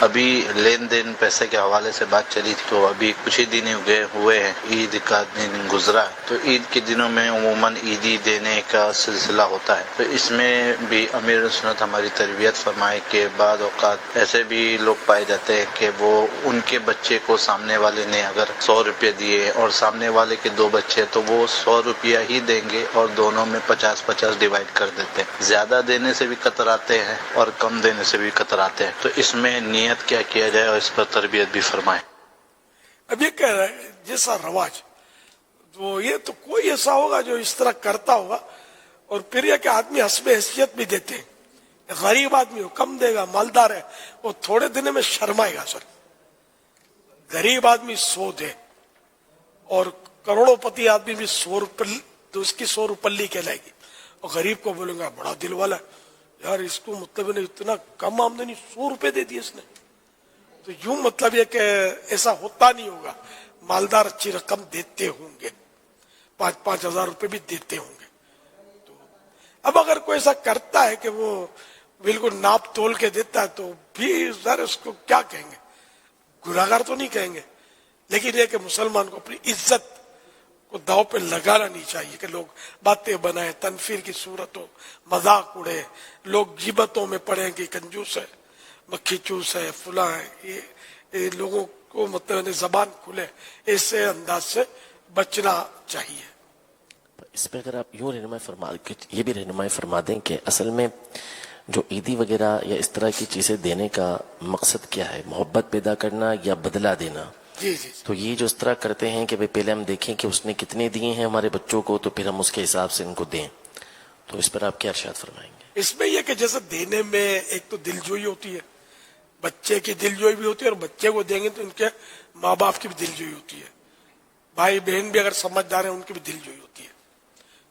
ابھی لین دین پیسے کے حوالے سے بات چلی تھی، تو ابھی کچھ ہی دن ہوئے ہیں، عید کا دن گزرا، تو عید کے دنوں میں عموماً عیدی دینے کا سلسلہ ہوتا ہے، تو اس میں بھی امیر سنت ہماری تربیت فرمائے کہ بعض اوقات ایسے بھی لوگ پائے جاتے ہیں کہ وہ ان کے بچے کو سامنے والے نے اگر 100 روپے دیے اور سامنے والے کے 2 بچے تو وہ 100 روپیہ ہی دیں گے اور دونوں میں 50-50 ڈیوائڈ کر دیتے ہیں، زیادہ دینے سے بھی کتراتے ہیں اور کم دینے سے بھی کتراتے ہیں، تو اس میں نیت کیا کیا جائے اور اس پر تربیت بھی فرمائے۔ اب یہ کہہ رہا ہے جیسا رواج، تو یہ تو کوئی ایسا ہوگا جو اس طرح کرتا ہوگا، اور پھر یہ کہ آدمی حسب حیثیت بھی دیتے ہیں، غریب آدمی ہو کم دے گا، مالدار ہے وہ تھوڑے دن میں شرمائے گا، سر غریب آدمی 100 دے اور کروڑوں پتی آدمی بھی 100 روپے تو اس کی 100 روپلی کہلائے گی، اور غریب کو بولیں گا بڑا دل والا ہے، یار اس کو مطلب نے اتنا کم آمدنی 100 روپے دے دی اس نے، تو یوں مطلب یہ کہ ایسا ہوتا نہیں ہوگا، مالدار اچھی رقم دیتے ہوں گے، 5-5 ہزار روپے بھی دیتے ہوں گے۔ تو اب اگر کوئی ایسا کرتا ہے کہ وہ بالکل ناپ تول کے دیتا ہے تو بھی ذرا اس کو کیا کہیں گے، گناہگار تو نہیں کہیں گے، لیکن یہ کہ مسلمان کو اپنی عزت کو داؤ پہ لگانا نہیں چاہیے کہ لوگ باتیں بنائیں، تنفیر کی صورت ہو، مذاق اڑے، لوگ غیبتوں میں پڑیں کہ کنجوس ہے، مکھی چوس ہے، فلاں ہے، یہ لوگوں کو مطلب زبان کھلے، ایسے انداز سے بچنا چاہیے۔ اس پہ اگر آپ یوں یہ بھی رہنمائی فرما دیں کہ اصل میں جو عیدی وغیرہ یا اس طرح کی چیزیں دینے کا مقصد کیا ہے، محبت پیدا کرنا یا بدلہ دینا؟ جی جی تو یہ جو اس طرح کرتے ہیں کہ پہلے ہم دیکھیں کہ اس نے کتنے دیے ہیں ہمارے بچوں کو، تو پھر ہم اس کے حساب سے ان کو دیں، تو اس پر آپ کیا ارشاد فرمائیں گے؟ اس میں یہ کہ جیسے دینے میں ایک تو دل جوئی ہوتی ہے، بچے کی دل جوئی بھی ہوتی ہے، اور بچے کو دیں گے تو ان کے ماں باپ کی بھی دل جوئی ہوتی ہے، بھائی بہن بھی اگر سمجھدار ہیں ان کی بھی دل جوئی ہوتی ہے،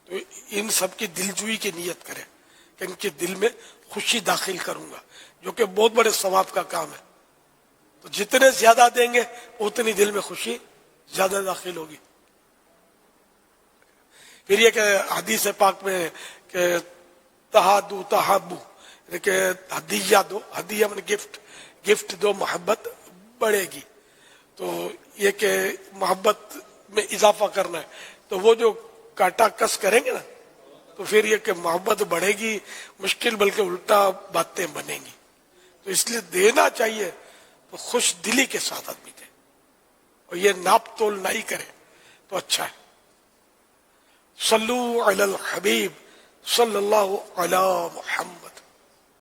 تو ان سب کی دل جوئی کی نیت کریں کہ ان کے دل میں خوشی داخل کروں گا، جو کہ بہت بڑے ثواب کا کام ہے، تو جتنے زیادہ دیں گے اتنی دل میں خوشی زیادہ داخل ہوگی۔ پھر یہ کہ حدیث پاک میں کہ تہادو تہابو، کہ ہدیہ دو، ہدیہ میں گفٹ دو، محبت بڑھے گی، تو یہ کہ محبت میں اضافہ کرنا ہے، تو وہ جو کاٹا کس کریں گے نا تو پھر یہ کہ محبت بڑھے گی، مشکل بلکہ الٹا باتیں بنیں گی، تو اس لیے دینا چاہیے تو خوش دلی کے ساتھ آدمی دے، اور یہ ناپ تول نہیں کرے تو اچھا ہے۔ صلو علی الحبیب صلی اللہ علی محمد۔